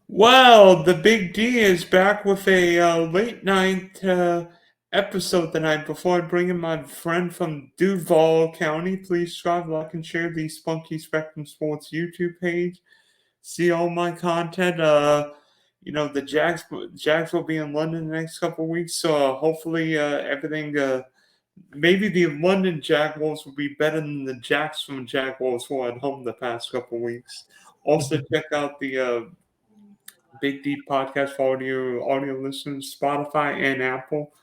Well, the Big D is back with a late night episode the night before. Bringing my friend from Duval County. Please subscribe, like, and share the Spunky Spectrum Sports YouTube page. See all my content. The Jags will be in London the next couple of weeks, so hopefully everything. Maybe the London Jaguars will be better than the Jacksonville Jaguars who are at home the past couple of weeks. Also, check out the Big Deep Podcast for audio listeners, Spotify and Apple.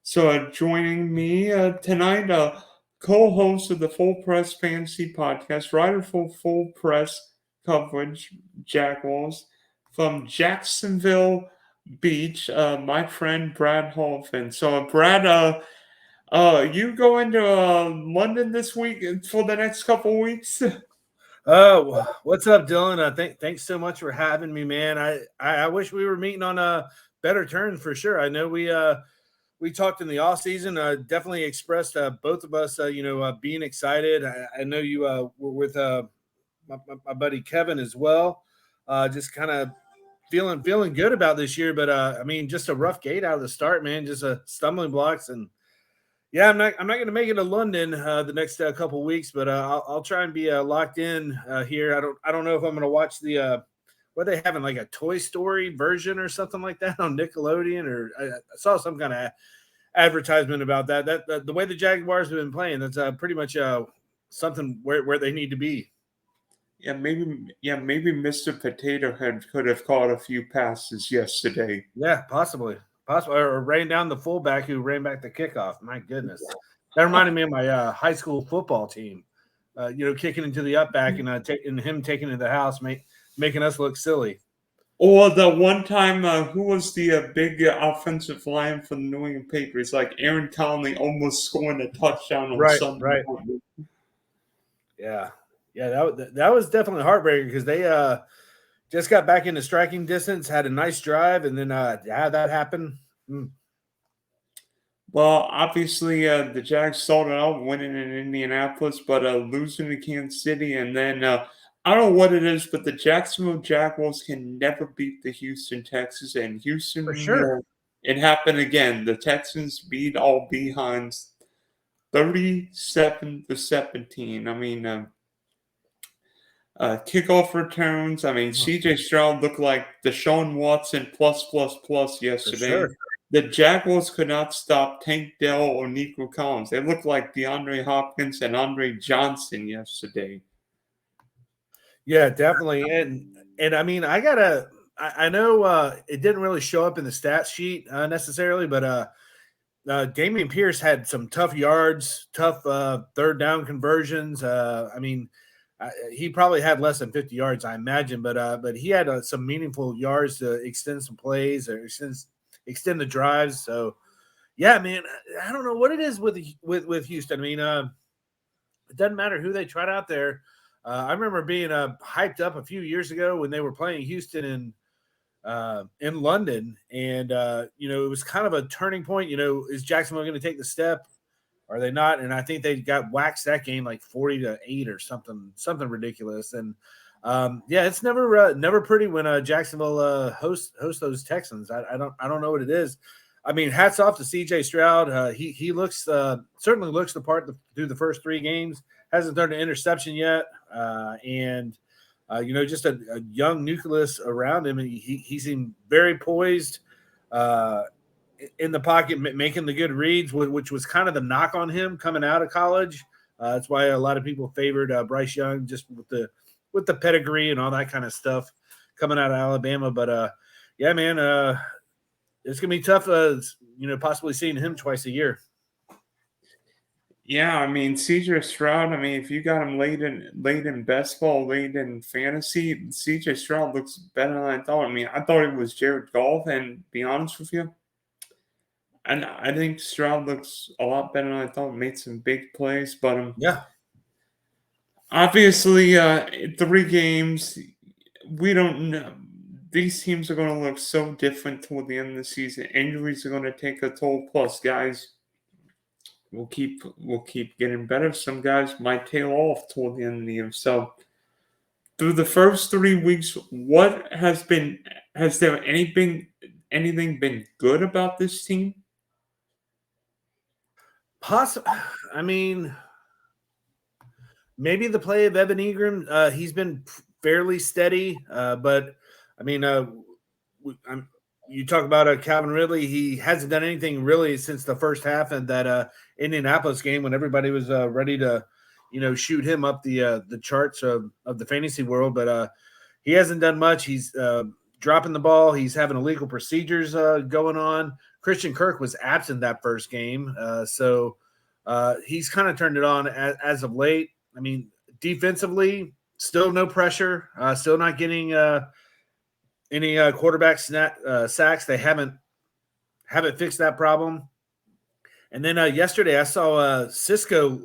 So joining me tonight, co-host of the Full Press Fantasy Podcast, writer for Full Press Coverage Jaguars from Jacksonville Beach, my friend Brad Harvin. So Brad, you go into London this week for the next couple of weeks? What's up, Dylan? Thanks so much for having me, man. I wish we were meeting on a better terms for sure. I know we talked in the off season. Definitely expressed both of us, being excited. I know you were with my buddy Kevin as well. Just kind of feeling good about this year, but just a rough gate out of the start, man. Just stumbling blocks and. Yeah, I'm not going to make it to London the next couple weeks, but I'll try and be locked in here. I don't know if I'm going to watch the what are they having, like a Toy Story version or something like that on Nickelodeon, or I saw some kind of advertisement about that. The way the Jaguars have been playing, that's pretty much something where they need to be. Yeah, maybe Mr. Potato Head could have caught a few passes yesterday. Yeah, possibly, or ran down the fullback who ran back the kickoff. My goodness, that reminded me of my high school football team. Kicking into the up back and him taking it to the house, making us look silly. Or the one time, who was the big offensive line for the New England Patriots? Like Aaron Conley almost scoring a touchdown on Sunday. Right. Yeah. That was definitely heartbreaking because they just got back into striking distance, had a nice drive, and then that happened. Well, obviously, the Jags started out winning in Indianapolis, but losing to Kansas City, and then I don't know what it is, but the Jacksonville Jaguars can never beat the Houston Texans, and Houston, For sure. It happened again. The Texans beat all behinds 37-17. I mean, kickoff returns. I mean, C.J. Stroud looked like Deshaun Watson plus yesterday. Sure. The Jaguars could not stop Tank Dell or Nico Collins. They looked like DeAndre Hopkins and Andre Johnson yesterday. Yeah, definitely. And I mean, I know it didn't really show up in the stat sheet necessarily, but Dameon Pierce had some tough yards, tough third down conversions. He probably had less than 50 yards, I imagine, but he had some meaningful yards to extend some plays or extend the drives. So, yeah, man, I don't know what it is with Houston. I mean, it doesn't matter who they tried out there. I remember being hyped up a few years ago when they were playing Houston in London, and it was kind of a turning point. Is Jacksonville going to take the step? Are they not? And I think they got waxed that game like 40-8 or something ridiculous. And it's never pretty when Jacksonville hosts those Texans. I don't know what it is. I mean, hats off to C.J. Stroud. He looks certainly looks the part through the first 3 games. Hasn't thrown an interception yet, just a young nucleus around him. He seemed very poised in the pocket, making the good reads, which was kind of the knock on him coming out of college. That's why a lot of people favored Bryce Young just with the pedigree and all that kind of stuff coming out of Alabama. But yeah, man, it's gonna be tough. Possibly seeing him twice a year. Yeah, I mean, C.J. Stroud, I mean, if you got him late in best ball, late in fantasy, C.J. Stroud looks better than I thought. I mean, I thought it was Jared Goff, and to be honest with you, and I think Stroud looks a lot better than I thought. Made some big plays, but yeah, obviously, 3 games, we don't know. These teams are going to look so different toward the end of the season. Injuries are going to take a toll. Plus, guys will keep getting better. Some guys might tail off toward the end of the year. So, through the first 3 weeks, what has been Has there anything been good about this team? I mean, maybe the play of Evan Ingram. He's been fairly steady, but I mean, you talk about Calvin Ridley. He hasn't done anything really since the first half of that Indianapolis game when everybody was ready to, shoot him up the charts of the fantasy world. But he hasn't done much. He's dropping the ball. He's having illegal procedures going on. Christian Kirk was absent that first game, so he's kind of turned it on as of late. I mean, defensively, still no pressure. Still not getting any quarterback sacks. They haven't fixed that problem. And then yesterday, I saw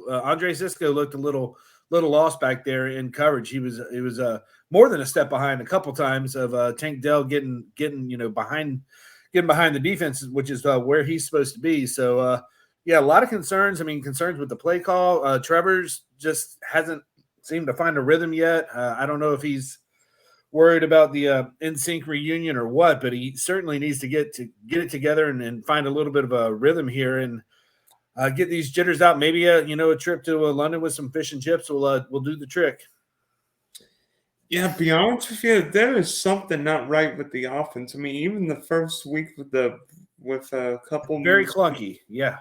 Andre Cisco looked a little lost back there in coverage. He was more than a step behind a couple times of Tank Dell getting behind the defense, which is where he's supposed to be. So yeah, a lot of concerns. I mean, concerns with the play call. Trevor's just hasn't seemed to find a rhythm yet. I don't know if he's worried about the NSYNC reunion or what, but he certainly needs to get it together and find a little bit of a rhythm here and get these jitters out. Maybe a trip to London with some fish and chips will do the trick. Yeah, to be honest with you, there is something not right with the offense. I mean, even the first week with a couple very clunky, yeah.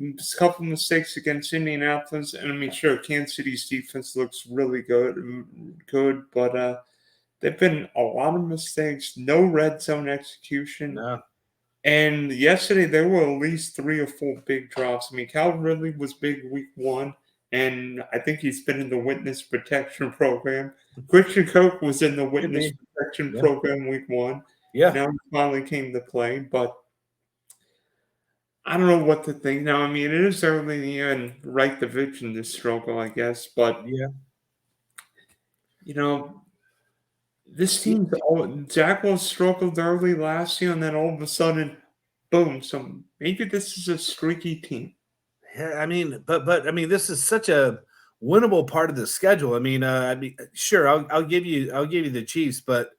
A couple mistakes against Indianapolis, and I mean, sure, Kansas City's defense looks really good, but there've been a lot of mistakes, no red zone execution. No. And yesterday there were at least 3 or 4 big drops. I mean, Calvin Ridley was big week 1, and I think he's been in the witness protection program. Christian Kirk was in the witness protection program week 1. Yeah. Now he finally came to play, but I don't know what to think now. I mean, it is early in the year and right division to struggle, I guess. But, this team, Jaguars struggled early last year, and then all of a sudden, boom. So maybe this is a streaky team. Yeah, I mean, but I mean, this is such a winnable part of the schedule. I mean, sure, I'll give you the Chiefs, but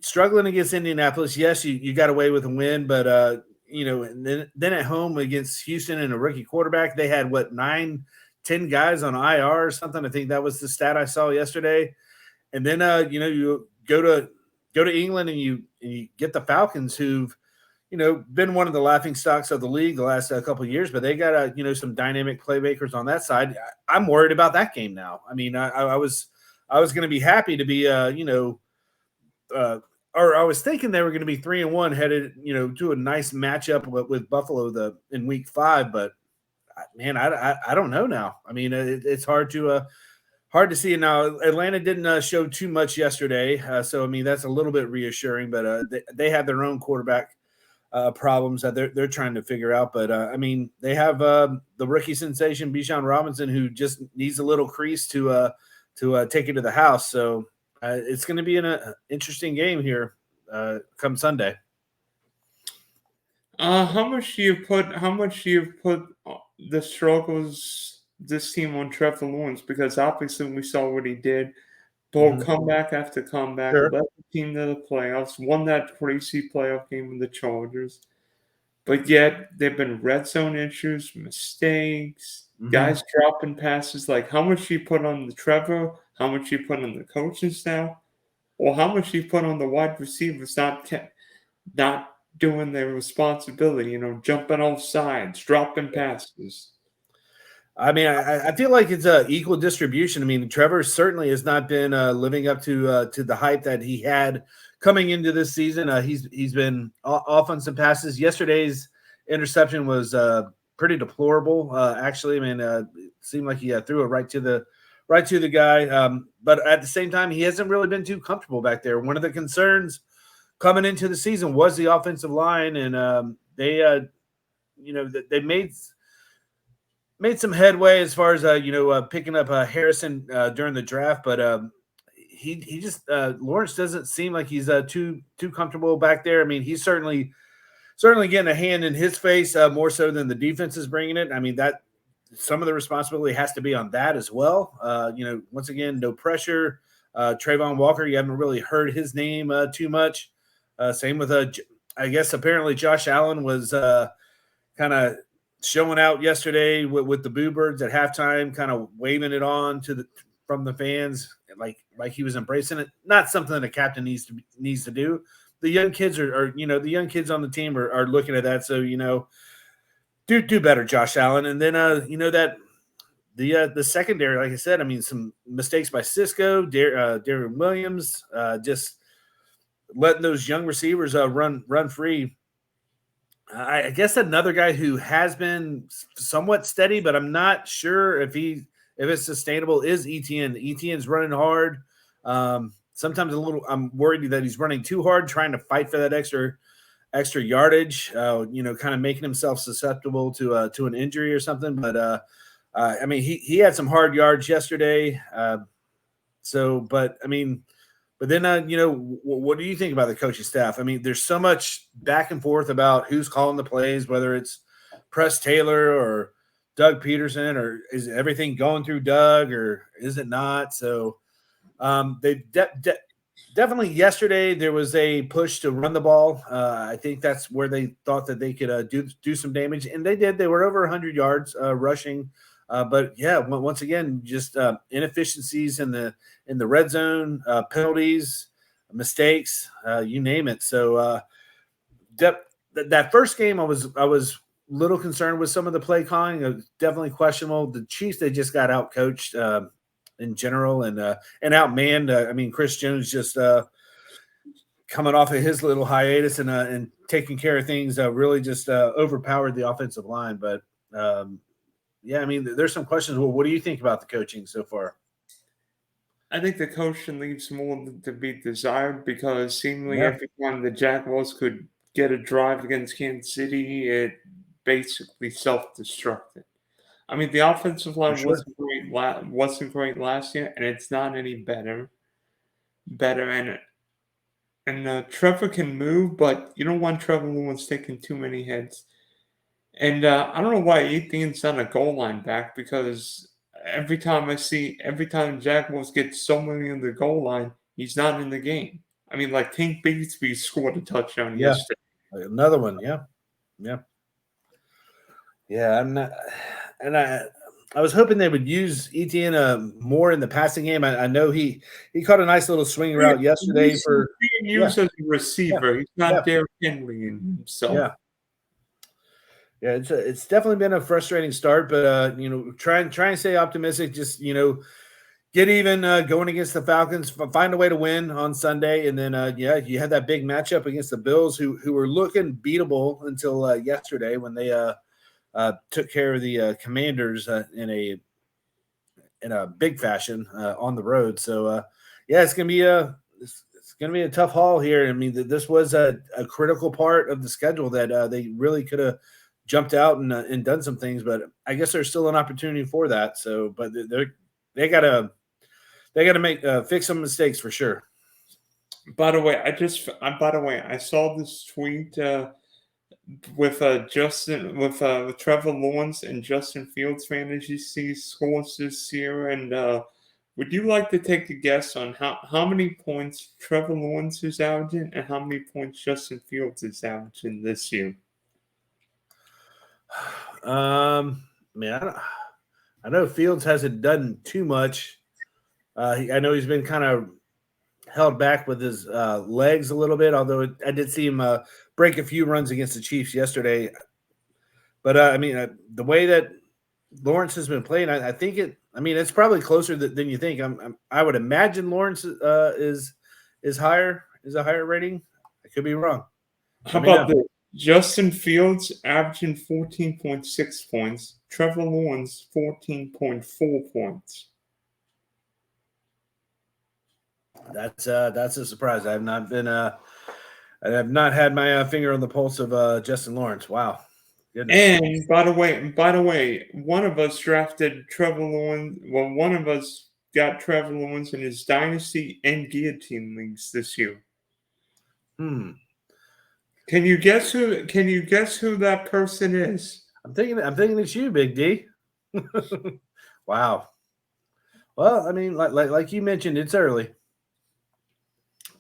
struggling against Indianapolis, yes, you got away with a win, but and then at home against Houston and a rookie quarterback, they had 9-10 guys on IR or something. I think that was the stat I saw yesterday. And then you go to England and you get the Falcons, who've been one of the laughing stocks of the league the last couple of years, but they got some dynamic playmakers on that side. I'm worried about that game now. I mean, I was going to be happy to be or I was thinking they were going to be 3-1 headed to a nice matchup with Buffalo in week 5, but man, I don't know now. I mean, it's hard to see it now. Atlanta didn't show too much yesterday, so I mean that's a little bit reassuring. But they have their own quarterback problems that they're trying to figure out. But I mean, they have the rookie sensation Bijan Robinson, who just needs a little crease to take it to the house. So it's going to be an interesting game here come Sunday. How much do you put the struggles this team on Trevor Lawrence? Because obviously we saw what he did. Comeback after comeback, led the team to the playoffs, won that crazy playoff game with the Chargers. But yet there have been red zone issues, mistakes, guys dropping passes. Like, how much do you put on the Trevor? How much do you put on the coaches now? Or how much do you put on the wide receivers not doing their responsibility, jumping off sides, dropping passes? I mean, I feel like it's an equal distribution. I mean, Trevor certainly has not been living up to the hype that he had coming into this season. He's been off on some passes. Yesterday's interception was pretty deplorable. Actually, I mean, it seemed like he threw it right to the guy. But at the same time, he hasn't really been too comfortable back there. One of the concerns coming into the season was the offensive line, and they made some headway as far as picking up Harrison during the draft, but he just Lawrence doesn't seem like he's too comfortable back there. I mean, he's certainly getting a hand in his face more so than the defense is bringing it. I mean, that some of the responsibility has to be on that as well. Once again, no pressure. Trayvon Walker, you haven't really heard his name too much. Same with I guess apparently Josh Allen was kind of showing out yesterday with the Boo Birds at halftime, kind of waving it on from the fans, like he was embracing it. Not something that a captain needs to do. The young kids are the young kids on the team are looking at that. So do better, Josh Allen. And then that the secondary, like I said, I mean, some mistakes by Cisco, Darren Williams, just letting those young receivers run free. I guess another guy who has been somewhat steady, but I'm not sure if it's sustainable is Etienne. Etienne's running hard. Sometimes I'm worried that he's running too hard, trying to fight for that extra yardage. Kind of making himself susceptible to an injury or something. But I mean, he had some hard yards yesterday. But then, what do you think about the coaching staff? I mean, there's so much back and forth about who's calling the plays, whether it's Press Taylor or Doug Peterson, or is everything going through Doug, or is it not? So they definitely yesterday there was a push to run the ball. I think that's where they thought that they could do some damage, and they did. They were over 100 yards rushing. But yeah, once again, just inefficiencies in the red zone, penalties, mistakes, you name it. So that first game, I was a little concerned with some of the play calling. It was definitely questionable. The Chiefs, they just got out coached in general and outmanned. I mean, Chris Jones just coming off of his little hiatus and taking care of things, really just overpowered the offensive line. But yeah, I mean, there's some questions. Well, what do you think about the coaching so far? I think the coaching leaves more to be desired because seemingly every time the Jaguars could get a drive against Kansas City, it basically self-destructed. I mean, the offensive line wasn't great last year, and it's not any better. And Trevor can move, but you don't want Trevor Lawrence taking too many hits. And I don't know why Etienne's not a goal line back, because every time Jaguars get someone in the goal line, he's not in the game. I mean, like Tank Bigsby scored a touchdown yesterday. Another one, yeah. I'm not, and I was hoping they would use Etienne more in the passing game. I know he caught a nice little swing route yesterday for being used as a receiver. He's not Derrick Henry himself. Yeah, it's definitely been a frustrating start, but try and stay optimistic. Just get even going against the Falcons, find a way to win on Sunday, and then you had that big matchup against the Bills, who were looking beatable until yesterday when they took care of the Commanders in a big fashion on the road. So it's gonna be a tough haul here. I mean, this was a critical part of the schedule that they really could have jumped out and done some things, but I guess there's still an opportunity for that. So, but they gotta make fix some mistakes for sure. By the way, I saw this tweet with Trevor Lawrence and Justin Fields fantasy scores this year, and would you like to take a guess on how many points Trevor Lawrence is averaging and how many points Justin Fields is averaging this year? I know Fields hasn't done too much. I know he's been kind of held back with his legs a little bit, although I did see him break a few runs against the Chiefs yesterday. But the way that Lawrence has been playing, I think it's probably closer than you think. I would imagine Lawrence is higher, is a higher rating. I could be wrong. How about this? Justin Fields averaging 14.6 points. Trevor Lawrence 14.4 points. That's a surprise. I have not had my finger on the pulse of Justin Lawrence. Wow. Goodness. And by the way, one of us drafted Trevor Lawrence. Well, one of us got Trevor Lawrence in his dynasty and guillotine leagues this year. Can you guess who that person is? I'm thinking it's you, Big D. Wow. Well, I mean, like you mentioned, it's early.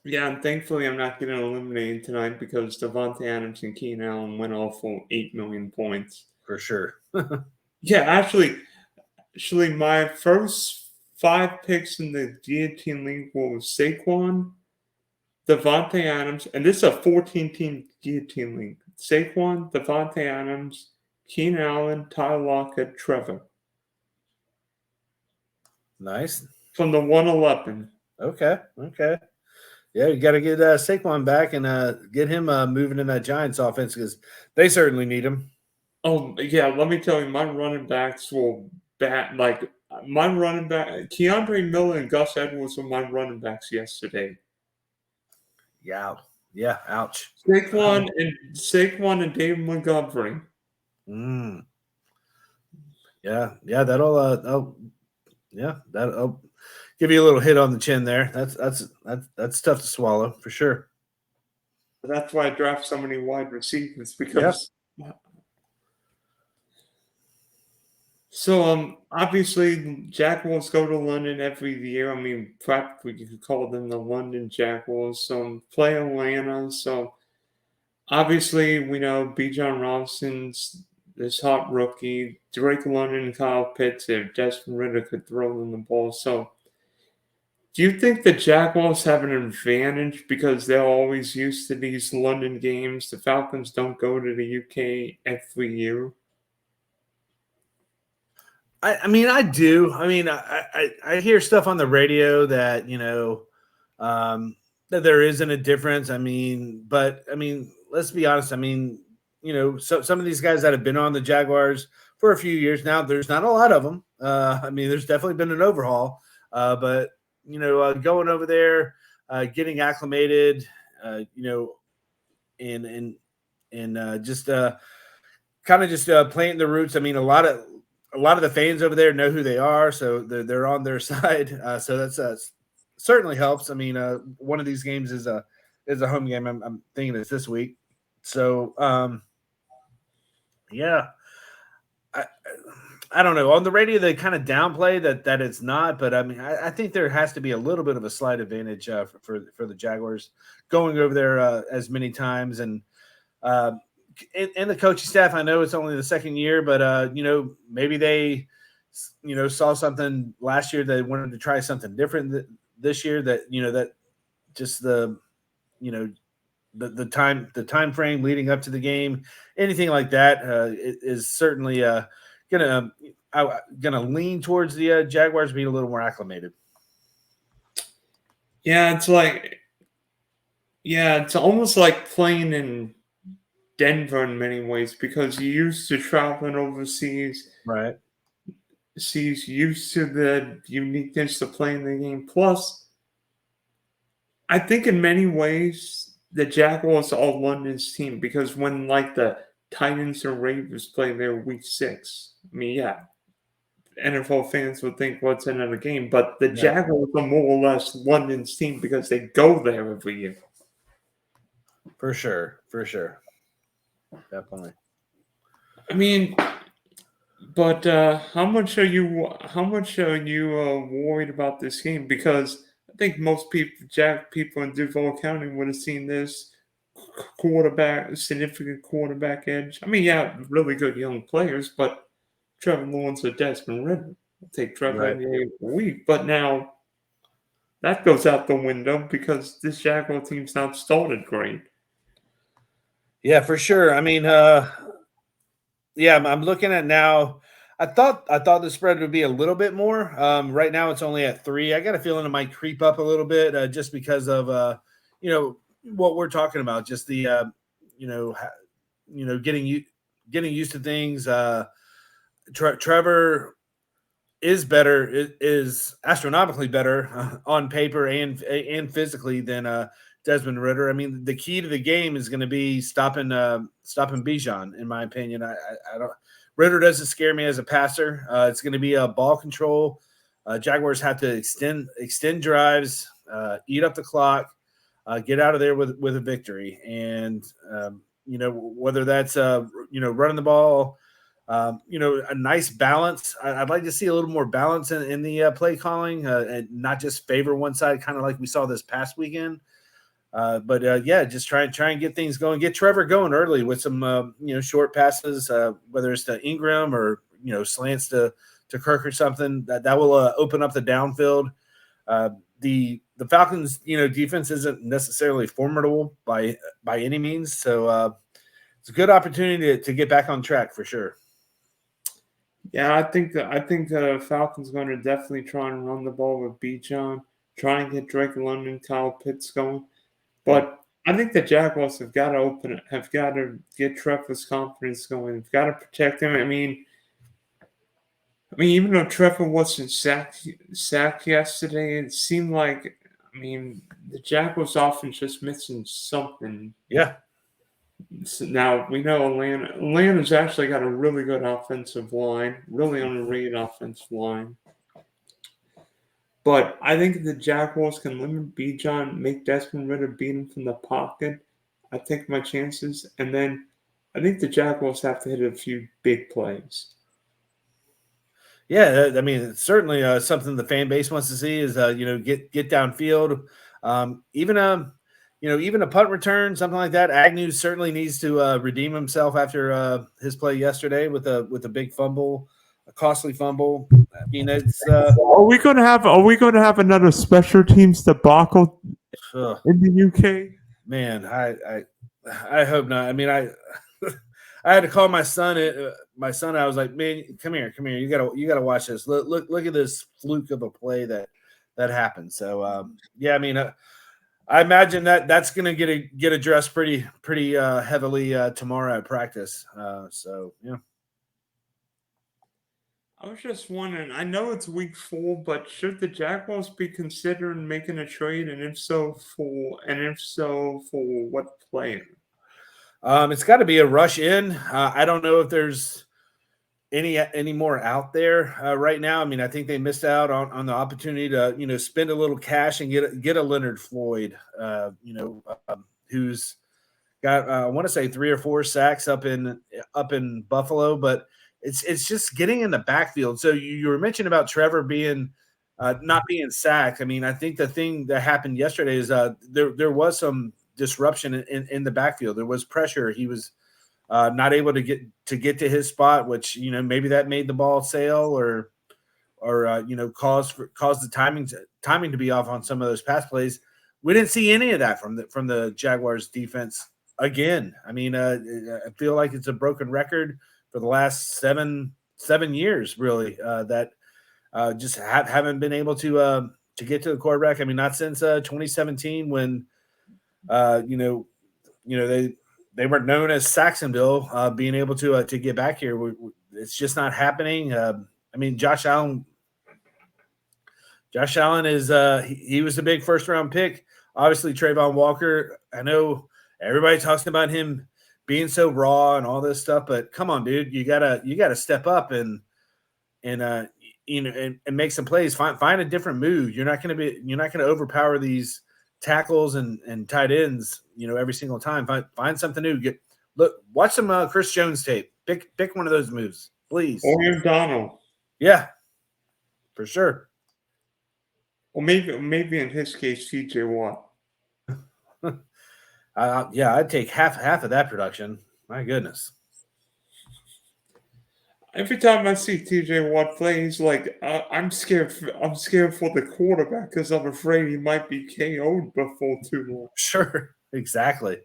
Yeah, and thankfully I'm not getting eliminated tonight because Devontae Adams and Keenan Allen went off for 8 million points. For sure. Yeah, actually, my first 5 picks in the guillotine league were Saquon, Devontae Adams, and this is a 14-team guillotine league. Saquon, Devontae Adams, Keenan Allen, Tyler Lockett, Trevor. Nice. From the 111. Okay. Yeah, you got to get Saquon back and get him moving in that Giants offense because they certainly need him. Oh, yeah, let me tell you, my running backs will bat like my running back Keandre Miller and Gus Edwards were my running backs yesterday. Yeah. Yeah. Ouch. Saquon and David Montgomery. Mm. Yeah. That'll give you a little hit on the chin there. That's tough to swallow for sure. That's why I draft so many wide receivers because. So obviously Jaguars go to London every year. I mean, practically you could call them the London Jaguars. Play Atlanta. So obviously we know Bijan Robinson's this hot rookie. Drake London and Kyle Pitts, if Desmond Ritter could throw them the ball. So do you think the Jaguars have an advantage because they're always used to these London games? The Falcons don't go to the UK every year. I mean, I do. I mean, I hear stuff on the radio that, that there isn't a difference. I mean, let's be honest. I mean, some of these guys that have been on the Jaguars for a few years now, there's not a lot of them. I mean, there's definitely been an overhaul, but going over there, getting acclimated, and just kind of just planting the roots. I mean, a lot of the fans over there know who they are, so they're on their side. So that's certainly helps. I mean, one of these games is a home game. I'm thinking it's this week. So yeah, I don't know. On the radio, they kind of downplay that it's not, but I mean, I think there has to be a little bit of a slight advantage for the Jaguars going over there as many times and the coaching staff. I know it's only the second year, but maybe they saw something last year. They wanted to try something different this year. That just the time frame leading up to the game, anything like that is certainly gonna lean towards the Jaguars being a little more acclimated. Yeah, it's almost like playing in Denver in many ways because you're used to traveling overseas, right? Used to the uniqueness of playing the game. Plus, I think in many ways the Jaguars are London's team because when like the Titans or Ravens play their week 6, I mean, yeah, NFL fans would think what's in the game, but the Jaguars are more or less London's team because they go there every year. For sure. Definitely. I mean, but how much are you worried about this game? Because I think most people in Duval County would have seen this significant quarterback edge. I mean, yeah, really good young players, but Trevor Lawrence or Desmond Ritter. I'll take Trevor every week, but now that goes out the window because this Jaguar team's not started great. Yeah, for sure. I mean, I'm looking at now. I thought the spread would be a little bit more. Right now, it's only at 3. I got a feeling it might creep up a little bit just because of what we're talking about. Just the getting used to things. Trevor is better, is astronomically better on paper and physically than Desmond Ritter. I mean, the key to the game is going to be stopping Bijan, in my opinion. I don't. Ritter doesn't scare me as a passer. It's going to be a ball control. Jaguars have to extend drives, eat up the clock, get out of there with a victory. And whether that's running the ball, a nice balance. I'd like to see a little more balance in the play calling and not just favor one side, kind of like we saw this past weekend. Just try and get things going. Get Trevor going early with some short passes, whether it's to Ingram or slants to Kirk or something. That will open up the downfield. The Falcons defense isn't necessarily formidable by any means, so it's a good opportunity to get back on track for sure. Yeah, I think the Falcons going to definitely try and run the ball with Bijan, try and get Drake London, Kyle Pitts going. But I think the Jaguars have got to get Trevor's confidence going. They've got to protect him. I mean, even though Trevor wasn't sacked yesterday, it seemed like the Jaguars offense just missing something. Yeah. So now we know Atlanta's actually got a really good offensive line, really underrated offensive line. But I think if the Jaguars can limit Bijan, make Desmond Ridder beat him from the pocket, I think my chances. And then I think the Jaguars have to hit a few big plays. Yeah, I mean, it's certainly something the fan base wants to see is get downfield. Even a punt return, something like that. Agnew certainly needs to redeem himself after his play yesterday with a big fumble, a costly fumble. I mean, it's Are we going to have another special teams debacle in the UK? Man, I hope not. I mean, I had to call my son. I was like, "Man, come here. You gotta watch this. Look at this fluke of a play that happened." So, I mean, I imagine that's going to get addressed pretty heavily tomorrow at practice. I was just wondering. I know it's week 4, but should the Jaguars be considering making a trade, and if so, for what player? It's got to be a rush in. I don't know if there's any more out there right now. I mean, I think they missed out on the opportunity to spend a little cash and get a Leonard Floyd, who's got I want to say 3 or 4 sacks up in Buffalo, but it's just getting in the backfield. So you were mentioning about Trevor being not being sacked. I mean, I think the thing that happened yesterday is there was some disruption in the backfield. There was pressure. He was not able to get to his spot, which maybe that made the ball sail or caused the timing to be off on some of those pass plays. We didn't see any of that from the Jaguars defense again. I mean, I feel like it's a broken record for the last seven years, really, that just haven't been able to get to the quarterback. I mean, not since 2017 when they were known as Saxonville, being able to get back here. It's just not happening. I mean, Josh Allen is he was a big first round pick. Obviously, Trayvon Walker. I know everybody talks about him being so raw and all this stuff, but come on, dude, you gotta step up and make some plays. Find a different move. You're not gonna overpower these tackles and tight ends, every single time. Find something new. Watch some Chris Jones tape. Pick one of those moves, please. Or Donald. Yeah, for sure. Or maybe in his case, TJ Watt. I'd take half of that production. My goodness. Every time I see TJ Watt play, he's like, I'm scared for the quarterback because I'm afraid he might be KO'd before too long. Sure, exactly.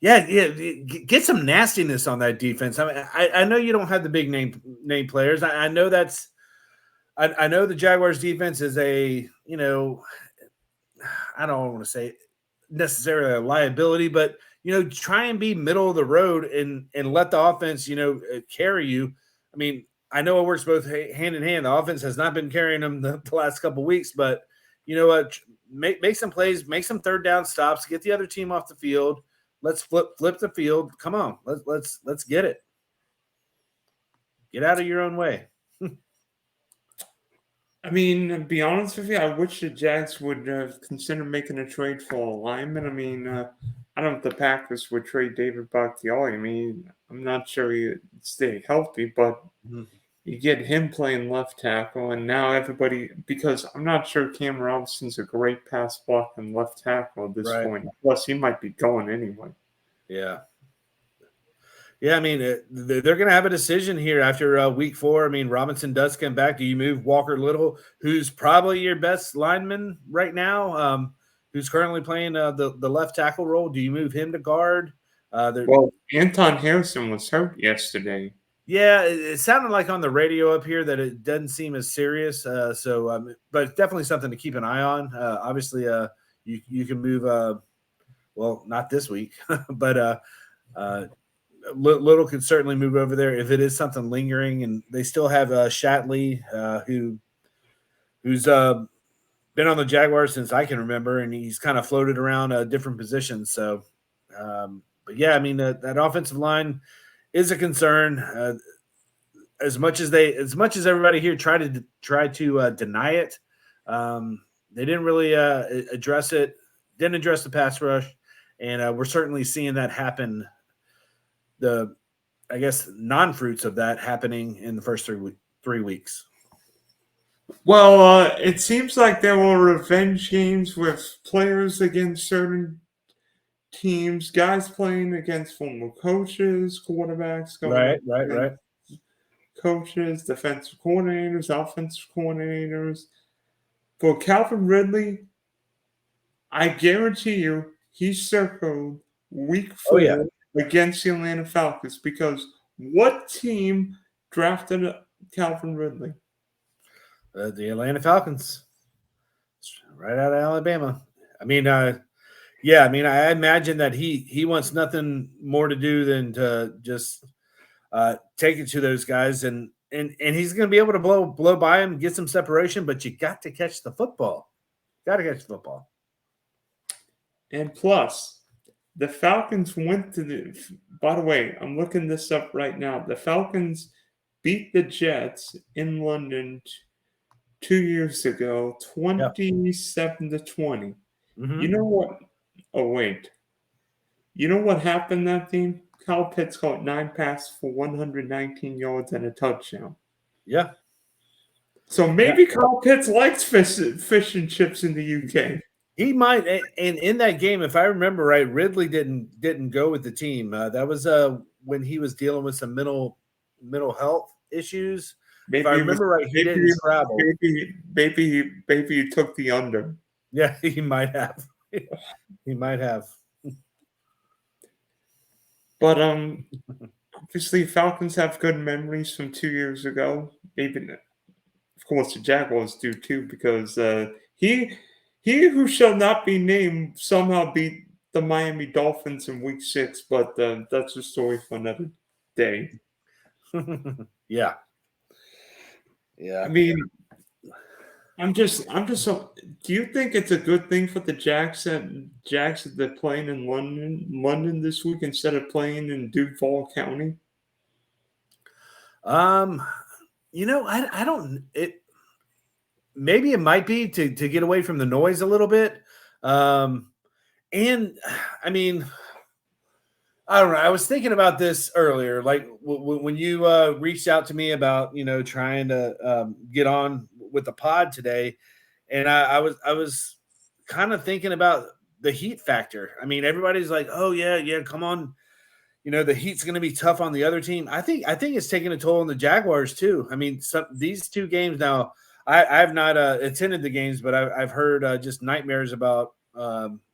Yeah, get some nastiness on that defense. I mean, I know you don't have the big name players. I know that's. I know the Jaguars defense is I don't want to say necessarily a liability, but try and be middle of the road and let the offense carry you. I mean, I know it works both hand in hand. The offense has not been carrying them the last couple of weeks, but you know what? Make some plays, make some third down stops, get the other team off the field. Let's flip the field. Come on, let's get it. Get out of your own way. I mean, to be honest with you, I wish the Jags would consider making a trade for a lineman. I mean, I don't know if the Packers would trade David Bakhtiari. I mean, I'm not sure he'd stay healthy, but you get him playing left tackle, and now everybody, because I'm not sure Cam Robinson's a great pass blocking left tackle at this Right. point. Plus, he might be going anyway. Yeah. Yeah, I mean, they're going to have a decision here after week 4. I mean, Robinson does come back. Do you move Walker Little, who's probably your best lineman right now, who's currently playing the left tackle role? Do you move him to guard? Well, Anton Harrison was hurt yesterday. Yeah, it sounded like on the radio up here that it doesn't seem as serious. But it's definitely something to keep an eye on. Obviously, you can move. Well, not this week, but Little could certainly move over there if it is something lingering. And they still have Shatley, who's been on the Jaguars since I can remember, and he's kind of floated around different positions. So, but yeah, I mean that offensive line is a concern. As much as everybody here tried to deny it, they didn't really address it. Didn't address the pass rush, and we're certainly seeing that happen. The, I guess, non-fruits of that happening in the first 3 weeks. Well, it seems like there were revenge games with players against certain teams, guys playing against former coaches, quarterbacks, Right. coaches, defensive coordinators, offensive coordinators. For Calvin Ridley, I guarantee you he circled week 4 against the Atlanta Falcons, because what team drafted Calvin Ridley? The Atlanta Falcons, right out of Alabama. I mean, I imagine that he wants nothing more to do than to just take it to those guys, and he's going to be able to blow by him, get some separation, but you got to catch the football. And plus, the Falcons went to by the way, I'm looking this up right now. The Falcons beat the Jets in London 2 years ago, 27-20. Mm-hmm. You know what? Oh, wait. You know what happened that team? Kyle Pitts caught 9 passes for 119 yards and a touchdown. Yeah. So maybe Kyle Pitts likes fish and chips in the UK. He might, and in that game, if I remember right, Ridley didn't go with the team. That was when he was dealing with some mental health issues. Maybe if I remember right, he didn't travel. Maybe he took the under. Yeah, he might have. He might have. But obviously, Falcons have good memories from 2 years ago. Maybe, of course, the Jaguars do too, because he who shall not be named somehow beat the Miami Dolphins in Week 6. But that's a story for another day. Yeah. I mean, I'm just. So, do you think it's a good thing for the Jags that they're playing in London this week instead of playing in Duval County? I don't. Maybe it might be to get away from the noise a little bit. And I mean, I don't know. I was thinking about this earlier, like when you reached out to me about trying to get on with the pod today, and I was kind of thinking about the heat factor. I mean, everybody's like, "Oh yeah, come on." The heat's going to be tough on the other team. I think it's taking a toll on the Jaguars too. I mean, these 2 games now. I have not attended the games, but I've heard just nightmares about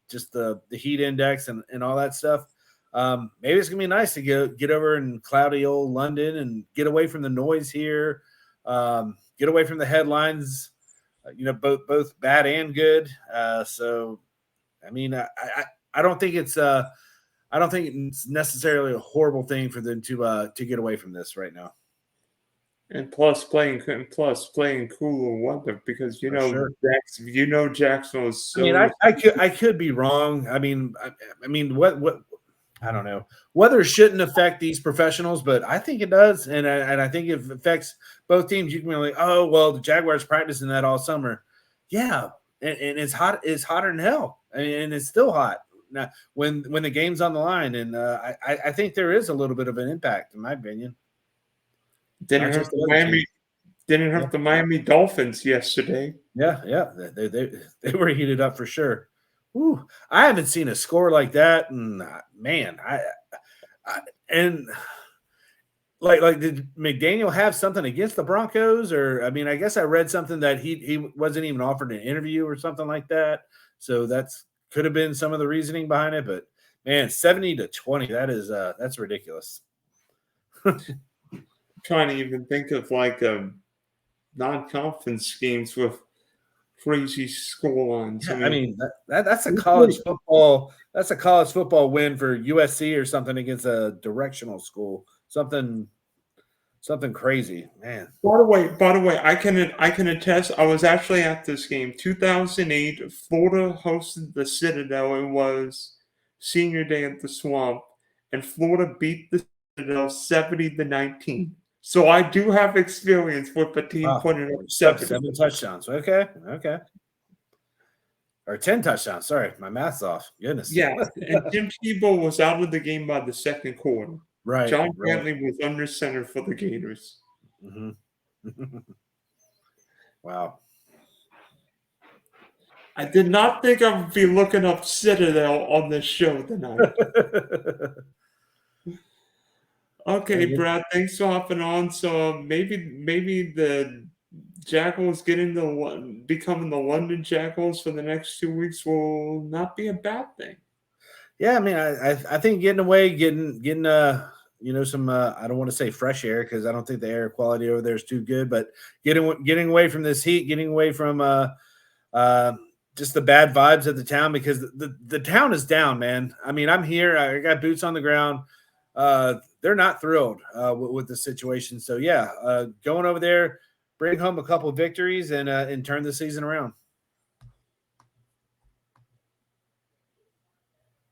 just the heat index and all that stuff. Maybe it's gonna be nice to get over in cloudy old London and get away from the noise here, get away from the headlines. Both bad and good. So, I mean, I don't think it's necessarily a horrible thing for them to get away from this right now. And plus playing cooler weather, because Sure. Jacksonville is so. I mean, I could be wrong. I mean, what I don't know. Weather shouldn't affect these professionals, but I think it does, and I think it affects both teams. You can be like, oh well, the Jaguars practicing that all summer. Yeah, and it's hot. It's hotter than hell, and it's still hot now when the game's on the line. And I think there is a little bit of an impact, in my opinion. Didn't not hurt just the the other Miami. teams. Didn't Yeah. hurt the Miami Dolphins yesterday. Yeah. They were heated up for sure. Ooh, I haven't seen a score like that, and man, and like did McDaniel have something against the Broncos, or I mean, I guess I read something that he wasn't even offered an interview or something like that. So that's could have been some of the reasoning behind it, but man, 70-20, that's ridiculous. Trying to even think of like non-conference games with crazy score lines. Yeah, I mean that's a college football. That's a college football win for USC or something against a directional school. Something crazy, man. By the way, I can attest. I was actually at this game, 2008. Florida hosted the Citadel. It was senior day at the Swamp, and Florida beat the Citadel 70-19. So I do have experience with a team putting up 7 touchdowns. Okay. Or 10 touchdowns. Sorry, my math's off. Goodness. Yeah, and Jim Tebow was out of the game by the second quarter. Right. John Brantley was under center for the Gators. Mm-hmm. Wow. I did not think I would be looking up Citadel on this show tonight. Okay, Brad, thanks for hopping on. So maybe the Jackals becoming the London Jackals for the next 2 weeks will not be a bad thing. Yeah, I mean, I think getting some I don't want to say fresh air because I don't think the air quality over there is too good, but getting away from this heat, getting away from just the bad vibes of the town, because the town is down, man. I mean, I'm here, I got boots on the ground. They're not thrilled with the situation. So yeah, going over there, bring home a couple of victories and turn the season around.